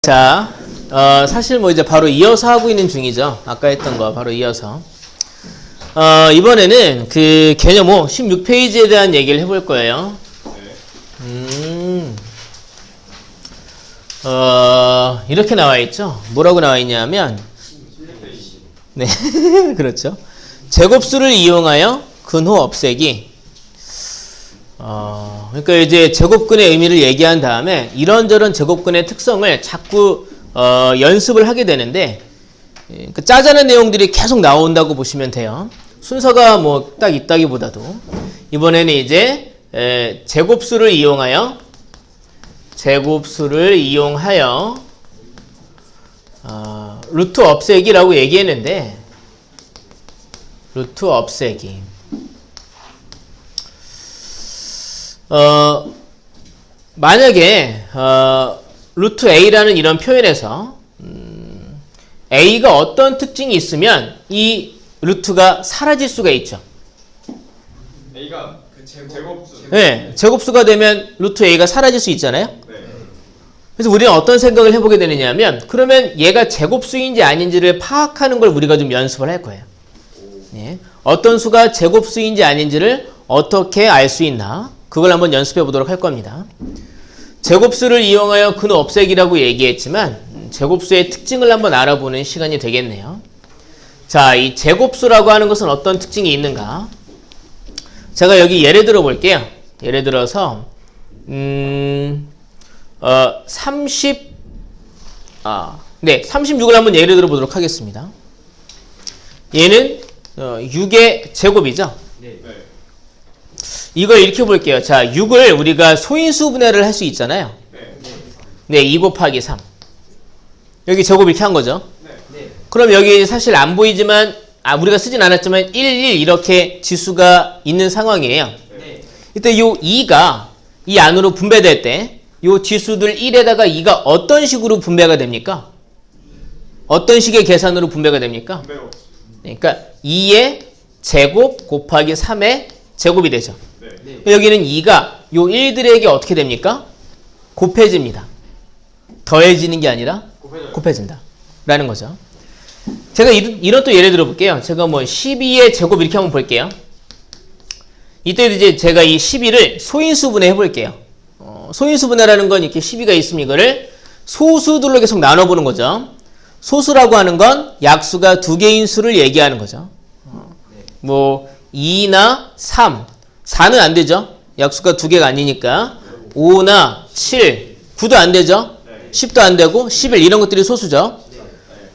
자, 사실 뭐 이제 바로 이어서 하고 있는 중이죠. 아까 했던 거 바로 이어서. 이번에는 그 개념 5 16페이지에 대한 얘기를 해볼 거예요. 이렇게 나와 있죠. 뭐라고 나와 있냐면, 네, 그렇죠. 제곱수를 이용하여 근호 없애기. 그러니까 이제 제곱근의 의미를 얘기한 다음에 이런저런 제곱근의 특성을 자꾸 연습을 하게 되는데, 그 짜자는 내용들이 계속 나온다고 보시면 돼요. 순서가 뭐 딱 있다기보다도 이번에는 이제 제곱수를 이용하여 루트 없애기라고 얘기했는데, 루트 없애기. 만약에 루트 A라는 이런 표현에서 A가 어떤 특징이 있으면 이 루트가 사라질 수가 있죠. A가 그 제곱수. 네, 제곱수가 되면 루트 A가 사라질 수 있잖아요. 네. 그래서 우리는 어떤 생각을 해보게 되느냐 하면, 그러면 얘가 제곱수인지 아닌지를 파악하는 걸 우리가 좀 연습을 할 거예요. 네. 어떤 수가 제곱수인지 아닌지를 어떻게 알 수 있나, 그걸 한번 연습해 보도록 할 겁니다. 제곱수를 이용하여 근호 없애기라고 얘기했지만 제곱수의 특징을 한번 알아보는 시간이 되겠네요. 자, 이 제곱수라고 하는 것은 어떤 특징이 있는가? 제가 여기 예를 들어 볼게요. 예를 들어서 36을 한번 예를 들어 보도록 하겠습니다. 얘는 6의 제곱이죠. 네. 이걸 이렇게 볼게요. 자, 6을 우리가 소인수 분해를 할 수 있잖아요. 네, 2 곱하기 3. 여기 제곱 이렇게 한 거죠. 네. 그럼 여기 사실 안 보이지만, 우리가 쓰진 않았지만 1, 1 이렇게 지수가 있는 상황이에요. 네. 이때 요 2가 이 안으로 분배될 때 요 지수들 1에다가 2가 어떤 식으로 분배가 됩니까? 어떤 식의 계산으로 분배가 됩니까? 그러니까 2의 제곱 곱하기 3의 제곱이 되죠. 네. 여기는 2가 요 1들에게 어떻게 됩니까? 곱해집니다. 더해지는 게 아니라 곱해진다 라는 거죠. 제가 이런 또 예를 들어 볼게요. 제가 뭐 12의 제곱 이렇게 한번 볼게요. 이때 이제 제가 이 12를 소인수분해 해볼게요. 소인수분해라는 건 이렇게 12가 있으면 이거를 소수들로 계속 나눠보는 거죠. 소수라고 하는 건 약수가 두 개인 수를 얘기하는 거죠. 뭐 2나 3, 4는 안 되죠. 약수가 두 개가 아니니까. 5나 7, 9도 안 되죠. 10도 안 되고 11 이런 것들이 소수죠.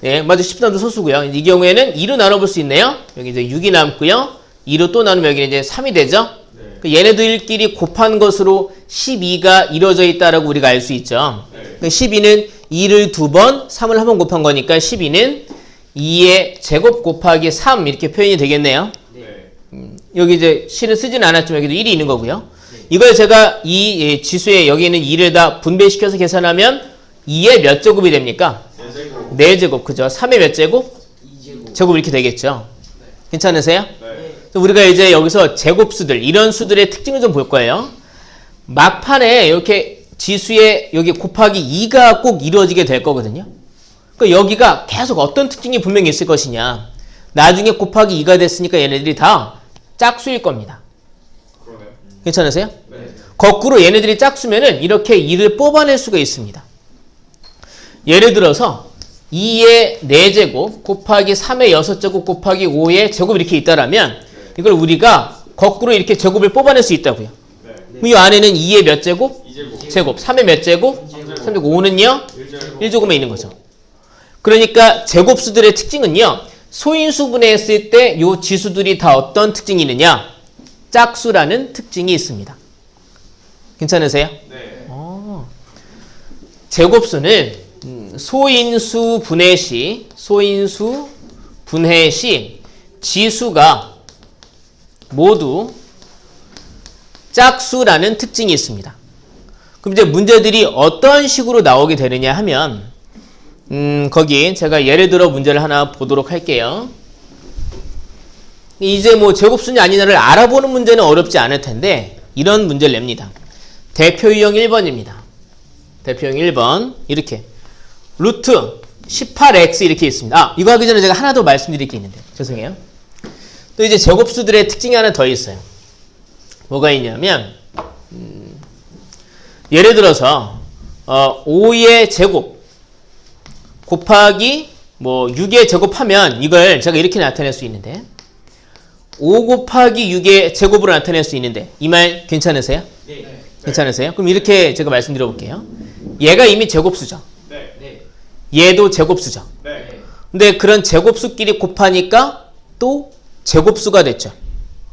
예, 맞아. 10도도 소수고요. 이 경우에는 2로 나눠볼 수 있네요. 여기 이제 6이 남고요. 2로 또 나누면 여기는 이제 3이 되죠. 얘네들끼리 곱한 것으로 12가 이루어져 있다라고 우리가 알 수 있죠. 12는 2를 2번, 3을 한 번 곱한 거니까 12는 2의 제곱 곱하기 3 이렇게 표현이 되겠네요. 여기 이제 실은 쓰진 않았지만 여기도 1이 있는 거고요. 이걸 제가 이 지수에 여기 있는 2를 다 분배시켜서 계산하면 2의 몇 제곱이 됩니까? 4제곱. 그죠? 3의 몇 제곱? 2제곱. 제곱 이렇게 되겠죠. 괜찮으세요? 우리가 이제 여기서 제곱수들, 이런 수들의 특징을 좀 볼 거예요. 막판에 이렇게 지수에 여기 곱하기 2가 꼭 이루어지게 될 거거든요. 그러니까 여기가 계속 어떤 특징이 분명히 있을 것이냐. 나중에 곱하기 2가 됐으니까 얘네들이 다 짝수일 겁니다. 그러네요. 괜찮으세요? 네. 거꾸로 얘네들이 짝수면은 이렇게 2를 뽑아낼 수가 있습니다. 예를 들어서 2의 4제곱 곱하기 3의 6제곱 곱하기 5의 제곱 이렇게 있다라면 이걸 우리가 거꾸로 이렇게 제곱을 뽑아낼 수 있다고요. 그럼 이 안에는 2의 몇 제곱? 2제곱. 제곱. 3의 몇 제곱? 3제곱. 5는요? 1제곱. 1제곱에 있는 거죠. 그러니까 제곱수들의 특징은요. 소인수분해했을 때 이 지수들이 다 어떤 특징이 있느냐? 짝수라는 특징이 있습니다. 괜찮으세요? 네. 제곱수는 소인수 분해 시 지수가 모두 짝수라는 특징이 있습니다. 그럼 이제 문제들이 어떤 식으로 나오게 되느냐 하면, 거기 제가 예를 들어 문제를 하나 보도록 할게요. 이제 뭐 제곱수냐 아니냐를 알아보는 문제는 어렵지 않을 텐데, 이런 문제를 냅니다. 대표 유형 1번입니다. 대표형 1번 이렇게 루트 18x 이렇게 있습니다. 아, 이거 하기 전에 제가 하나 더 말씀드릴 게 있는데 죄송해요. 또 이제 제곱수들의 특징이 하나 더 있어요. 뭐가 있냐면 예를 들어서 5의 제곱 곱하기 뭐 6의 제곱하면 이걸 제가 이렇게 나타낼 수 있는데 5 곱하기 6의 제곱으로 나타낼 수 있는데 이 말 괜찮으세요? 네. 괜찮으세요? 그럼 이렇게 제가 말씀드려 볼게요. 얘가 이미 제곱수죠. 네. 얘도 제곱수죠. 네. 근데 그런 제곱수끼리 곱하니까 또 제곱수가 됐죠.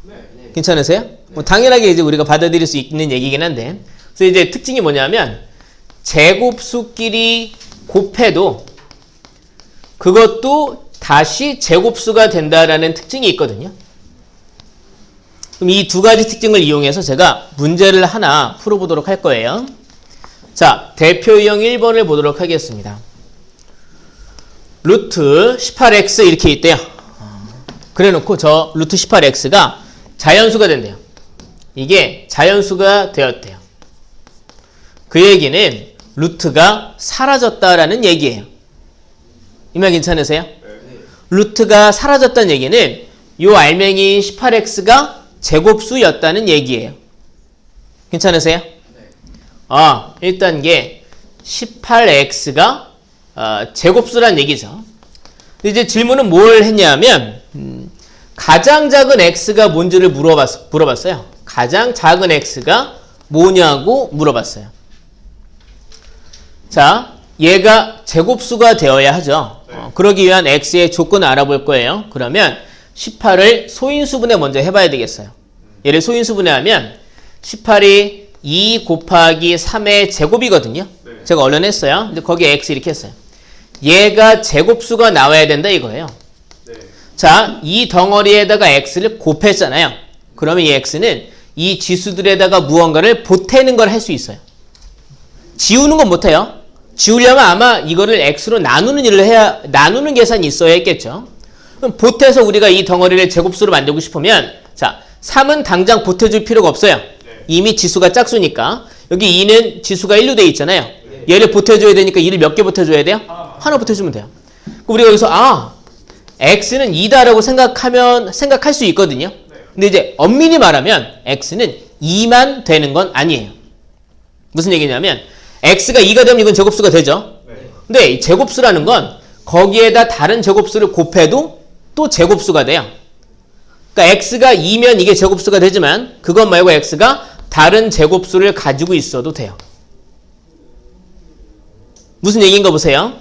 네. 괜찮으세요? 뭐 당연하게 이제 우리가 받아들일 수 있는 얘기긴 한데, 그래서 이제 특징이 뭐냐면 제곱수끼리 곱해도 그것도 다시 제곱수가 된다라는 특징이 있거든요. 그럼 이 두 가지 특징을 이용해서 제가 문제를 하나 풀어보도록 할 거예요. 자, 대표 유형 1번을 보도록 하겠습니다. 루트 18x 이렇게 있대요. 그래놓고 저 루트 18x가 자연수가 된대요. 이게 자연수가 되었대요. 그 얘기는 루트가 사라졌다라는 얘기예요. 이 말 괜찮으세요? 네. 루트가 사라졌다는 얘기는 요 알맹이인 18x가 제곱수였다는 얘기예요. 괜찮으세요? 아, 1단계 18x가 제곱수란 얘기죠. 이제 질문은 뭘 했냐면 가장 작은 x가 뭔지를 물어봤어요. 가장 작은 x가 뭐냐고 물어봤어요. 자, 얘가 제곱수가 되어야 하죠. 그러기 위한 x의 조건을 알아볼 거예요. 그러면 18을 소인수분해 먼저 해봐야 되겠어요. 얘를 소인수분해하면 18이 2 곱하기 3의 제곱이거든요. 네. 제가 얼른 했어요. 근데 거기에 x 이렇게 했어요. 얘가 제곱수가 나와야 된다 이거예요. 네. 자, 이 덩어리에다가 x를 곱했잖아요. 그러면 이 x는 이 지수들에다가 무언가를 보태는 걸 할 수 있어요. 지우는 건 못해요. 지우려면 아마 이거를 x로 나누는 일을 해야, 나누는 계산이 있어야 했겠죠. 그럼 보태서 우리가 이 덩어리를 제곱수로 만들고 싶으면, 자, 3은 당장 보태줄 필요가 없어요. 이미 지수가 짝수니까. 여기 2는 지수가 1로 돼 있잖아요. 얘를 보태줘야 되니까 2를 몇 개 보태줘야 돼요? 하나 보태주면 돼요. 그럼 우리가 여기서 x는 2다라고 생각할 수 있거든요. 근데 이제 엄밀히 말하면 x는 2만 되는 건 아니에요. 무슨 얘기냐면 x가 2가 되면 이건 제곱수가 되죠. 근데 이 제곱수라는 건 거기에다 다른 제곱수를 곱해도 또 제곱수가 돼요. 그러니까 x가 2면 이게 제곱수가 되지만 그것 말고 x가 다른 제곱수를 가지고 있어도 돼요. 무슨 얘기인가 보세요.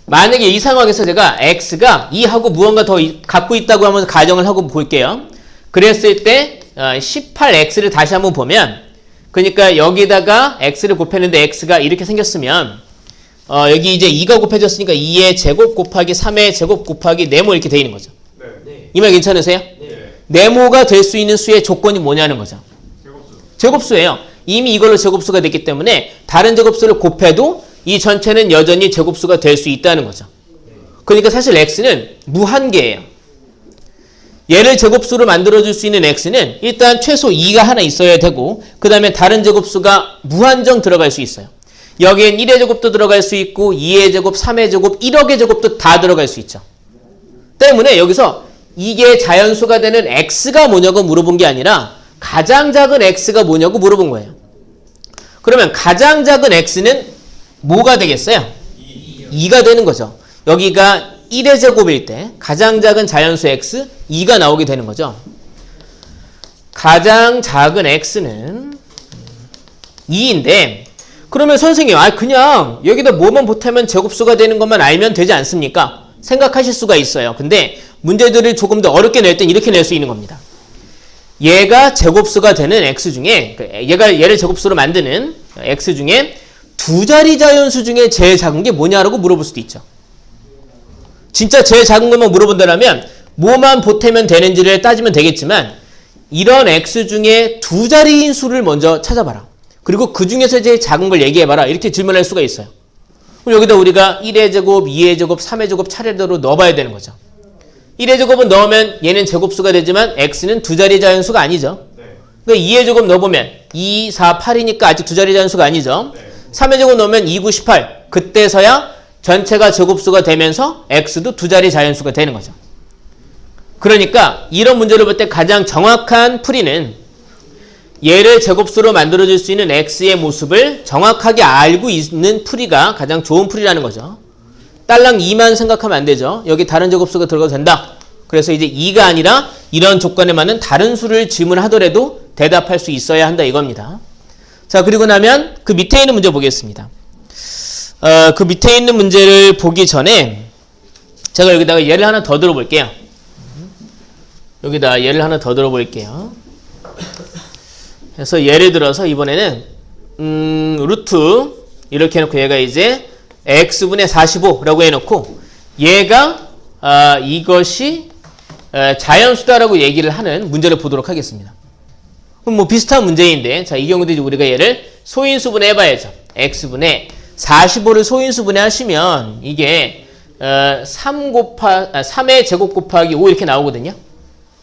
만약에 이 상황에서 제가 x가 2하고 무언가 더 갖고 있다고 하면 가정을 하고 볼게요. 그랬을 때 18x를 다시 한번 보면, 그러니까 여기다가 x를 곱했는데 x가 이렇게 생겼으면 여기 이제 2가 곱해졌으니까 2의 제곱 곱하기 3의 제곱 곱하기 네모 이렇게 돼 있는 거죠. 네. 이 말 괜찮으세요? 네. 네모가 될 수 있는 수의 조건이 뭐냐는 거죠. 제곱수. 제곱수예요. 이미 이걸로 제곱수가 됐기 때문에 다른 제곱수를 곱해도 이 전체는 여전히 제곱수가 될 수 있다는 거죠. 그러니까 사실 x는 무한계예요. 얘를 제곱수로 만들어줄 수 있는 x는 일단 최소 2가 하나 있어야 되고, 그 다음에 다른 제곱수가 무한정 들어갈 수 있어요. 여기엔 1의 제곱도 들어갈 수 있고 2의 제곱, 3의 제곱, 1억의 제곱도 다 들어갈 수 있죠. 때문에 여기서 이게 자연수가 되는 x가 뭐냐고 물어본 게 아니라 가장 작은 x가 뭐냐고 물어본 거예요. 그러면 가장 작은 x는 뭐가 되겠어요? 2가 되는 거죠. 여기가 1의 제곱일 때 가장 작은 자연수 x 2가 나오게 되는 거죠. 가장 작은 x는 2인데 그러면 선생님 그냥 여기다 뭐만 보태면 제곱수가 되는 것만 알면 되지 않습니까? 생각하실 수가 있어요. 근데 문제들을 조금 더 어렵게 낼 땐 이렇게 낼 수 있는 겁니다. 얘가 제곱수가 되는 x 중에 얘를 제곱수로 만드는 x 중에 두 자리 자연수 중에 제일 작은 게 뭐냐라고 물어볼 수도 있죠. 진짜 제일 작은 것만 물어본다면 뭐만 보태면 되는지를 따지면 되겠지만 이런 x 중에 두 자리인 수를 먼저 찾아봐라. 그리고 그 중에서 제일 작은 걸 얘기해봐라. 이렇게 질문할 수가 있어요. 그럼 여기다 우리가 1의 제곱, 2의 제곱, 3의 제곱 차례대로 넣어봐야 되는 거죠. 1의 제곱은 넣으면 얘는 제곱수가 되지만 x는 두 자리 자연수가 아니죠. 그러니까 2의 제곱 넣어보면 2, 4, 8이니까 아직 두 자리 자연수가 아니죠. 3의 제곱 넣으면 2, 9, 18. 그때서야 전체가 제곱수가 되면서 x도 두 자리 자연수가 되는 거죠. 그러니까 이런 문제를 볼 때 가장 정확한 풀이는 얘를 제곱수로 만들어줄 수 있는 x의 모습을 정확하게 알고 있는 풀이가 가장 좋은 풀이라는 거죠. 딸랑 2만 생각하면 안 되죠. 여기 다른 제곱수가 들어가도 된다. 그래서 이제 2가 아니라 이런 조건에 맞는 다른 수를 질문하더라도 대답할 수 있어야 한다 이겁니다. 자, 그리고 나면 그 밑에 있는 문제 보겠습니다. 그 밑에 있는 문제를 보기 전에 제가 여기다가 예를 하나 더 들어볼게요. 여기다 예를 하나 더 들어볼게요. 그래서 예를 들어서 이번에는 루트 이렇게 해놓고 얘가 이제 x분의 45라고 해놓고 얘가 이것이 자연수다라고 얘기를 하는 문제를 보도록 하겠습니다. 그럼 뭐 비슷한 문제인데 자, 이 경우도 이제 우리가 얘를 소인수분해 해봐야죠. x분의 45를 소인수분해 하시면 이게 3의 제곱 곱하기 5 이렇게 나오거든요.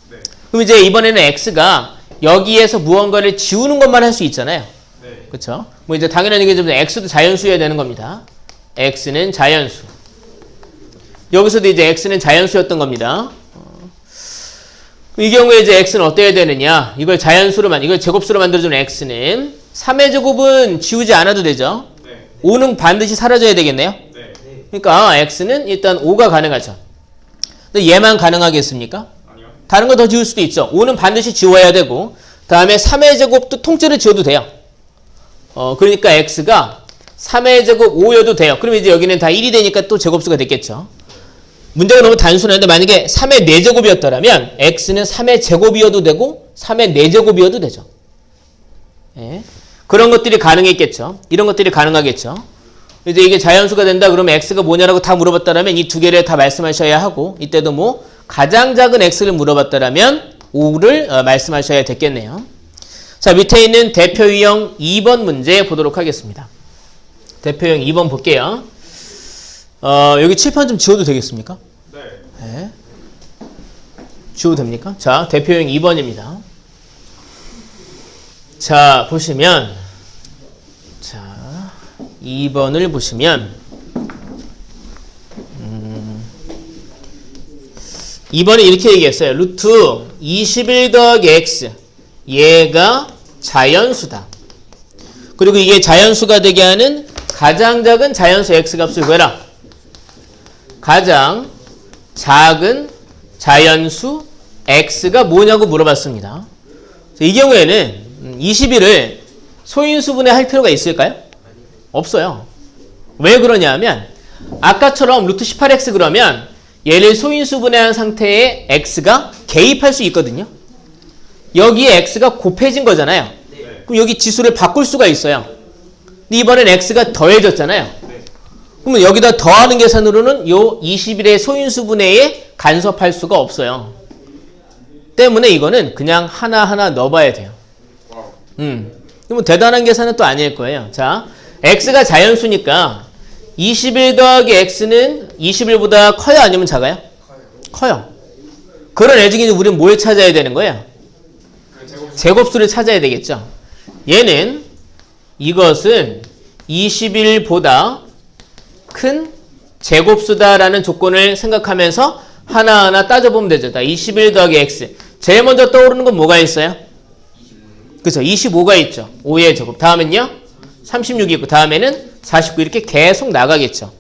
네. 그럼 이제 이번에는 x가 여기에서 무언가를 지우는 것만 할 수 있잖아요. 네. 그렇죠? 뭐 이제 당연한 얘기지만 x도 자연수여야 되는 겁니다. x는 자연수. 여기서도 이제 x는 자연수였던 겁니다. 이 경우에 이제 x는 어때야 되느냐? 이걸 이걸 제곱수로 만들어주는 x는 3의 제곱은 지우지 않아도 되죠. 네. 5는 반드시 사라져야 되겠네요. 네. 그러니까 x는 일단 5가 가능하죠. 근데 얘만 가능하겠습니까? 아니요. 다른 거 더 지울 수도 있죠. 5는 반드시 지워야 되고 다음에 3의 제곱도 통째로 지워도 돼요. 그러니까 x가 3의 제곱 5여도 돼요. 그럼 이제 여기는 다 1이 되니까 또 제곱수가 됐겠죠. 문제가 너무 단순한데 만약에 3의 4제곱이었더라면 x는 3의 제곱이어도 되고 3의 4제곱이어도 되죠. 예. 그런 것들이 가능했겠죠. 이런 것들이 가능하겠죠. 이제 이게 자연수가 된다 그러면 x가 뭐냐라고 다 물어봤다면 이 두 개를 다 말씀하셔야 하고 이때도 뭐 가장 작은 x를 물어봤다면 5를 말씀하셔야 됐겠네요. 자, 밑에 있는 대표 유형 2번 문제 보도록 하겠습니다. 대표 유형 2번 볼게요. 여기 칠판 좀 지워도 되겠습니까? 네. 네. 지워도 됩니까? 자, 대표 유형 2번입니다. 자, 보시면 자, 2번을 보시면 2번은 이렇게 얘기했어요. 루트 21 더하기 x 얘가 자연수다. 그리고 이게 자연수가 되게 하는 가장 작은 자연수 x값을 구해라. 가장 작은 자연수 x가 뭐냐고 물어봤습니다. 이 경우에는 21을 소인수분해 할 필요가 있을까요? 없어요. 왜 그러냐면 아까처럼 루트 18x 그러면 얘를 소인수분해한 상태에 x가 개입할 수 있거든요. 여기에 x가 곱해진 거잖아요. 네. 그럼 여기 지수를 바꿀 수가 있어요. 근데 이번엔 x가 더해졌잖아요. 네. 그러면 여기다 더하는 계산으로는 요 21의 소인수분해에 간섭할 수가 없어요. 때문에 이거는 그냥 하나하나 넣어봐야 돼요. 와우. 뭐 대단한 계산은 또 아닐 거예요. 자, x가 자연수니까 21 더하기 x는 21보다 커요? 아니면 작아요? 커요. 그런 애 중에 우리는 뭘 찾아야 되는 거예요? 제곱수를 찾아야 되겠죠. 얘는 이것은 21보다 큰 제곱수다라는 조건을 생각하면서 하나하나 따져보면 되죠. 21 더하기 x. 제일 먼저 떠오르는 건 뭐가 있어요? 그죠? 25가 있죠. 5의 제곱. 다음은요? 36이 있고 다음에는 49 이렇게 계속 나가겠죠.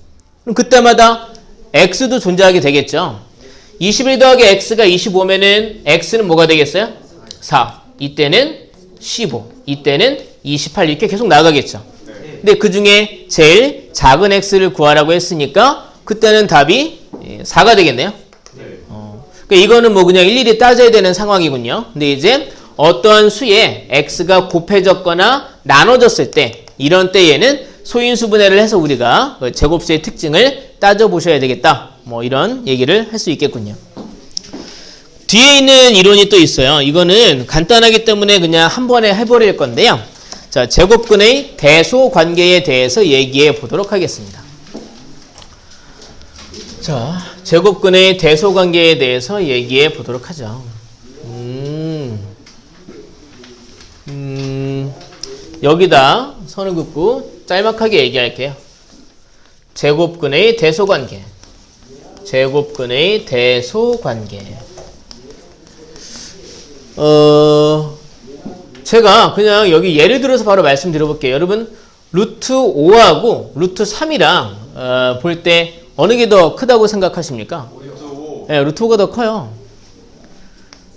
그럼 그때마다 x도 존재하게 되겠죠. 21 더하기 x가 25면은 x는 뭐가 되겠어요? 4. 이때는 15. 이때는 28 이렇게 계속 나가겠죠. 근데 그 중에 제일 작은 x를 구하라고 했으니까 그때는 답이 4가 되겠네요. 그러니까 이거는 뭐 그냥 일일이 따져야 되는 상황이군요. 근데 이제 어떠한 수에 x가 곱해졌거나 나눠졌을 때 이런 때에는 소인수분해를 해서 우리가 제곱수의 특징을 따져보셔야 되겠다. 뭐 이런 얘기를 할 수 있겠군요. 뒤에 있는 이론이 또 있어요. 이거는 간단하기 때문에 그냥 한 번에 해버릴 건데요. 자, 제곱근의 대소 관계에 대해서 얘기해 보도록 하겠습니다. 자, 제곱근의 대소 관계에 대해서 얘기해 보도록 하죠. 여기다 선을 긋고 짤막하게 얘기할게요. 제곱근의 대소관계. 제곱근의 대소관계. 제가 그냥 여기 예를 들어서 바로 말씀드려볼게요. 여러분 루트 5하고 루트 3이랑 볼 때 어느 게 더 크다고 생각하십니까? 네, 루트 5가 더 커요.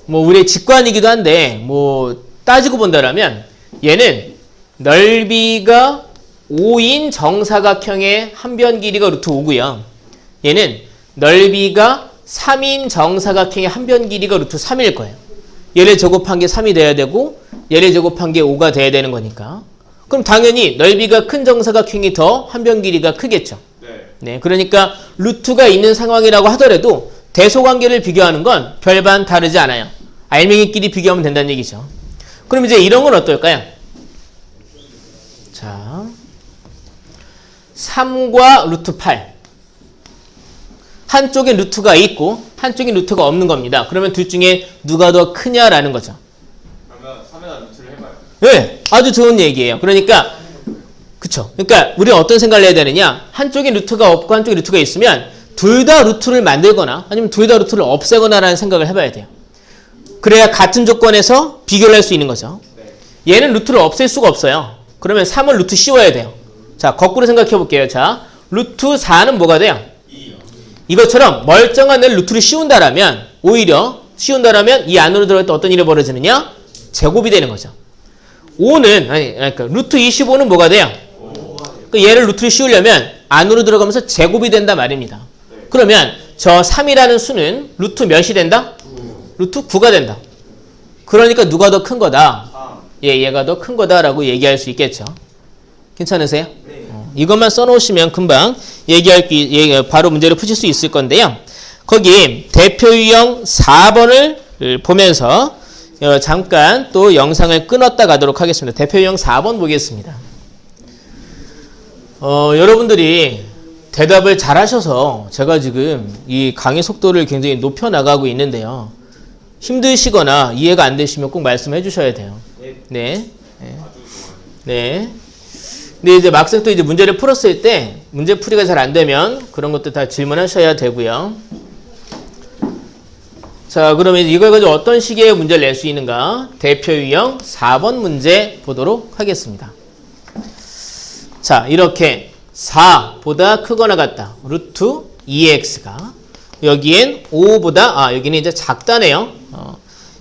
뭐 우리의 직관이기도 한데 뭐 따지고 본다라면 얘는 넓이가 5인 정사각형의 한 변 길이가 루트 5고요. 얘는 넓이가 3인 정사각형의 한 변 길이가 루트 3일 거예요. 얘를 제곱한 게 3이 돼야 되고 얘를 제곱한 게 5가 돼야 되는 거니까. 그럼 당연히 넓이가 큰 정사각형이 더 한 변 길이가 크겠죠. 네, 그러니까 루트가 있는 상황이라고 하더라도 대소관계를 비교하는 건 별반 다르지 않아요. 알맹이끼리 비교하면 된다는 얘기죠. 그럼 이제 이런 건 어떨까요? 자, 3과 루트 8. 한쪽에 루트가 있고 한쪽에 루트가 없는 겁니다. 그러면 둘 중에 누가 더 크냐라는 거죠. 그러면 3에다 루트를 해봐요. 네, 아주 좋은 얘기예요. 그러니까 그쵸. 그러니까 우리는 어떤 생각을 해야 되느냐? 한쪽에 루트가 없고 한쪽에 루트가 있으면 둘 다 루트를 만들거나 아니면 둘 다 루트를 없애거나라는 생각을 해봐야 돼요. 그래야 같은 조건에서 비교를 할 수 있는 거죠. 얘는 루트를 없앨 수가 없어요. 그러면 3을 루트 씌워야 돼요. 자, 거꾸로 생각해 볼게요. 자, 루트 4는 뭐가 돼요? 2요. 이것처럼 멀쩡한 애를 루트를 씌운다라면 오히려 씌운다라면 이 안으로 들어갈 때 어떤 일이 벌어지느냐? 제곱이 되는 거죠. 5는 그러니까 루트 25는 뭐가 돼요? 그러니까 얘를 루트를 씌우려면 안으로 들어가면서 제곱이 된다 말입니다. 그러면 저 3이라는 수는 루트 몇이 된다? 루트 9가 된다. 그러니까 누가 더 큰 거다? 얘가 더 큰 거다라고 얘기할 수 있겠죠. 괜찮으세요? 네. 이것만 써놓으시면 금방 바로 문제를 푸실 수 있을 건데요. 거기 대표 유형 4번을 보면서 잠깐 또 영상을 끊었다 가도록 하겠습니다. 대표 유형 4번 보겠습니다. 여러분들이 대답을 잘 하셔서 제가 지금 이 강의 속도를 굉장히 높여 나가고 있는데요. 힘드시거나 이해가 안 되시면 꼭 말씀해 주셔야 돼요. 네. 네. 근데 이제 막상 또 이제 문제를 풀었을 때 문제풀이가 잘 안 되면 그런 것도 다 질문하셔야 되고요. 자, 그러면 이걸 가지고 어떤 식의 문제를 낼 수 있는가? 대표 유형 4번 문제 보도록 하겠습니다. 자, 이렇게 4보다 크거나 같다. 루트 2x가 여기엔 5보다 여기는 이제 작다네요.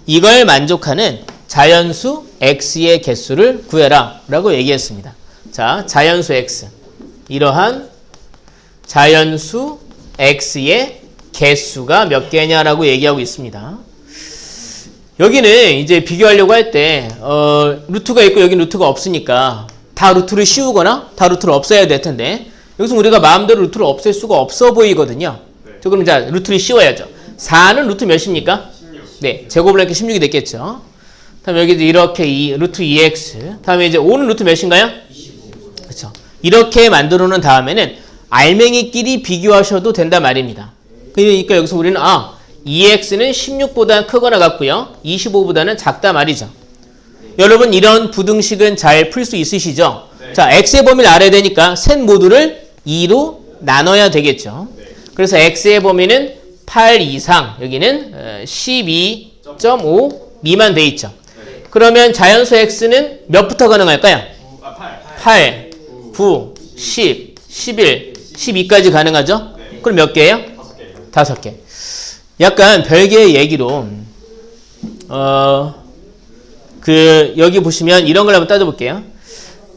이걸 만족하는 자연수 x의 개수를 구해라 라고 얘기했습니다. 자, 자연수 x. 이러한 자연수 x의 개수가 몇 개냐라고 얘기하고 있습니다. 여기는 이제 비교하려고 할 때 루트가 있고 여기 루트가 없으니까 다 루트를 씌우거나 다 루트를 없애야 될 텐데 여기서 우리가 마음대로 루트를 없앨 수가 없어 보이거든요. 자, 그럼 이제 루트를 씌워야죠. 4는 루트 몇입니까? 16. 네, 제곱을 하니까 16이 됐겠죠. 다음에 여기 이렇게 루트 2x. 다음에 이제 5는 루트 몇인가요? 25. 그렇죠. 이렇게 만들어 놓은 다음에는 알맹이끼리 비교하셔도 된다 말입니다. 그러니까 여기서 우리는 2x는 16보다 크거나 같고요. 25보다는 작다 말이죠. 여러분 이런 부등식은 잘 풀 수 있으시죠? 네. 자, x의 범위를 알아야 되니까 셋 모두를 2로 나눠야 되겠죠. 네. 그래서 x의 범위는 8 이상, 여기는 12.5 미만 돼 있죠. 네. 그러면 자연수 x는 몇부터 가능할까요? 8. 8, 9, 10, 11, 12까지 가능하죠? 네. 그럼 몇 개예요? 5개요. 5개. 약간 별개의 얘기로 여기 보시면 이런 걸 한번 따져볼게요.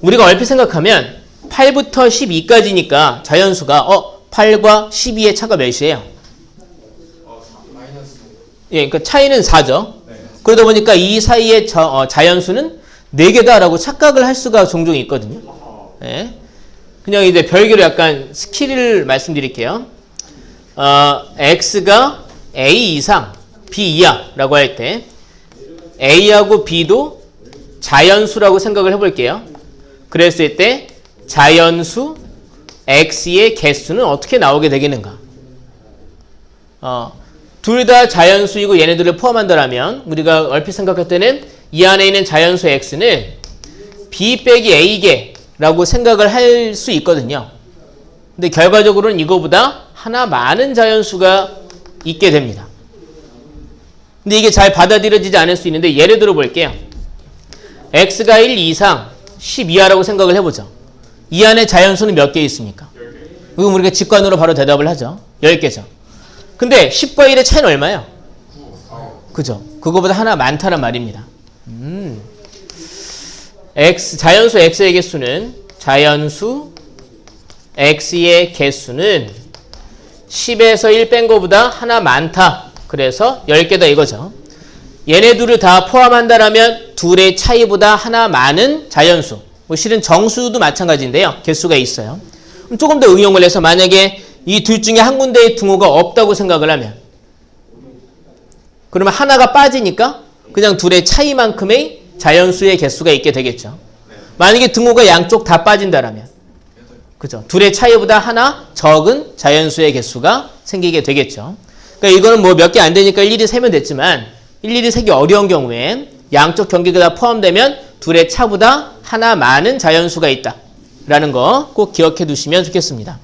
우리가 얼핏 생각하면 8부터 12까지니까 자연수가 8과 12의 차가 몇이에요? 마이너스. 예, 그러니까 차이는 4죠. 네. 그러다 보니까 이 사이의 자연수는 4개다라고 착각을 할 수가 종종 있거든요. 예. 그냥 이제 별개로 약간 스킬을 말씀드릴게요. x가 a 이상, b 이하라고 할 때 a하고 b도 자연수라고 생각을 해볼게요. 그랬을 때 자연수 x의 개수는 어떻게 나오게 되겠는가? 둘 다 자연수이고 얘네들을 포함한다면 우리가 얼핏 생각할 때는 이 안에 있는 자연수 x는 b 빼기 a개라고 생각을 할 수 있거든요. 근데 결과적으로는 이거보다 하나 많은 자연수가 있게 됩니다. 근데 이게 잘 받아들여지지 않을 수 있는데 예를 들어 볼게요. x가 1 이상 10 이하라고 생각을 해보죠. 이 안에 자연수는 몇 개 있습니까? 10개. 그럼 우리가 직관으로 바로 대답을 하죠. 10개죠. 근데 10과 1의 차이는 얼마예요? 9. 그죠? 그거보다 하나 많다는 말입니다. 자연수 x의 개수는 자연수 x의 개수는 10에서 1 뺀 거보다 하나 많다. 그래서 10개다 이거죠. 얘네 둘을 다 포함한다라면 둘의 차이보다 하나 많은 자연수. 뭐 실은 정수도 마찬가지인데요. 개수가 있어요. 그럼 조금 더 응용을 해서 만약에 이 둘 중에 한 군데의 등호가 없다고 생각을 하면 그러면 하나가 빠지니까 그냥 둘의 차이만큼의 자연수의 개수가 있게 되겠죠. 만약에 등호가 양쪽 다 빠진다라면 그죠? 둘의 차이보다 하나 적은 자연수의 개수가 생기게 되겠죠. 그러니까 이거는 뭐 몇 개 안 되니까 일일이 세면 됐지만 일일이 세기 어려운 경우엔 양쪽 경계가 다 포함되면 둘의 차보다 하나 많은 자연수가 있다. 라는 거 꼭 기억해 두시면 좋겠습니다.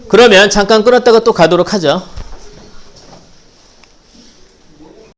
그러면 잠깐 끊었다가 또 가도록 하죠.